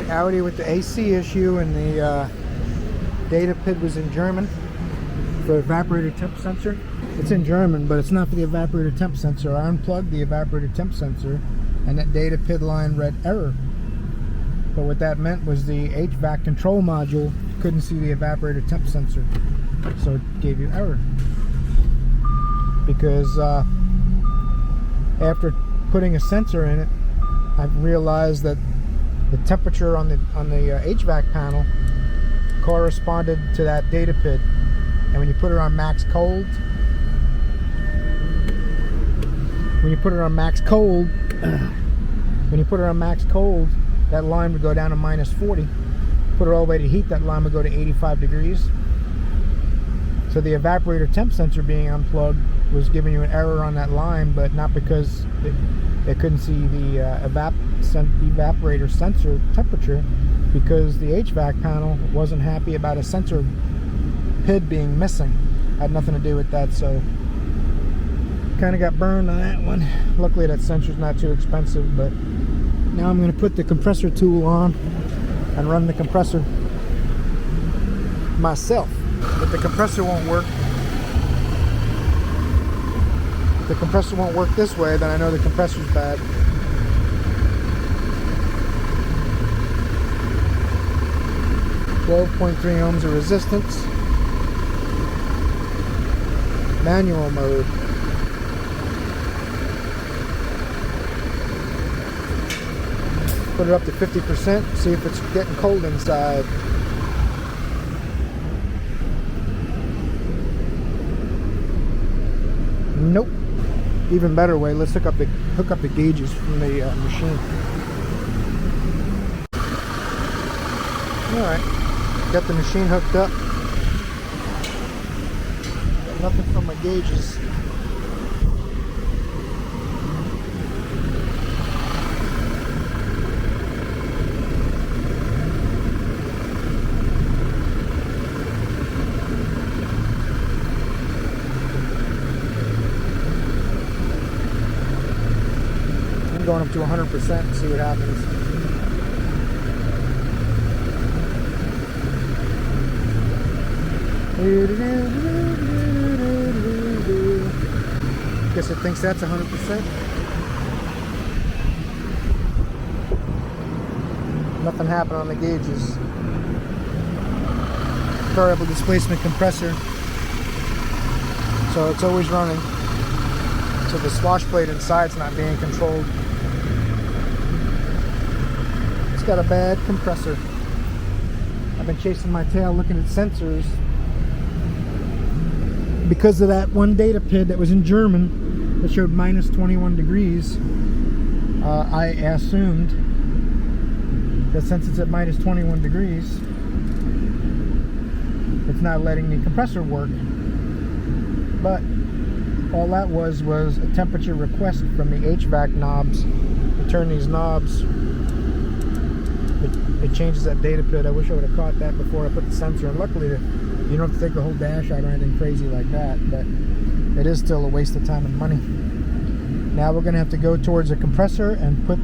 Audi with the AC issue, and the data PID was in German for evaporator temp sensor. It's in German, but it's not for the evaporator temp sensor. I unplugged the evaporator temp sensor, and that data PID line read error. But what that meant was the HVAC control module couldn't see the evaporator temp sensor, so it gave you error. Because after putting a sensor in it, I've realized that the temperature on the HVAC panel corresponded to that data PID, and when you put it on max cold, that line would go down to -40. Put it all the way to heat, that line would go to 85 degrees. So the evaporator temp sensor being unplugged was giving you an error on that line, but not because it couldn't see the evaporator sensor temperature, because the HVAC panel wasn't happy about a sensor PID being missing. Had nothing to do with that, so kind of got burned on that one. Luckily that sensor's not too expensive, but now I'm going to put the compressor tool on and run the compressor myself. If the compressor won't work, this way, then I know the compressor's bad. .3 ohms of resistance. Manual mode. Put it up to 50%, see if it's getting cold inside. Nope. Even better way, let's hook up the gauges from the machine. Alright, got the machine hooked up. Got nothing from my gauges. Going up to 100% and see what happens. Guess it thinks that's 100%. Nothing happened on the gauges. Variable displacement compressor, so it's always running. So the swash plate inside's not being controlled. It's got a bad compressor. I've been chasing my tail looking at sensors. Because of that one data PID that was in German that showed -21 degrees, I assumed that since it's at -21 degrees, it's not letting the compressor work. But all that was a temperature request from the HVAC knobs. You turn these knobs, it changes that data PID. I wish I would have caught that before I put the sensor in. Luckily, you don't have to take the whole dash out or anything crazy like that, but it is still a waste of time and money. Now we're going to have to go towards a compressor and put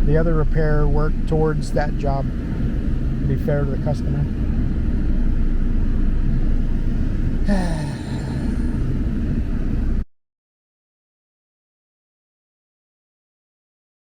the other repair work towards that job to be fair to the customer.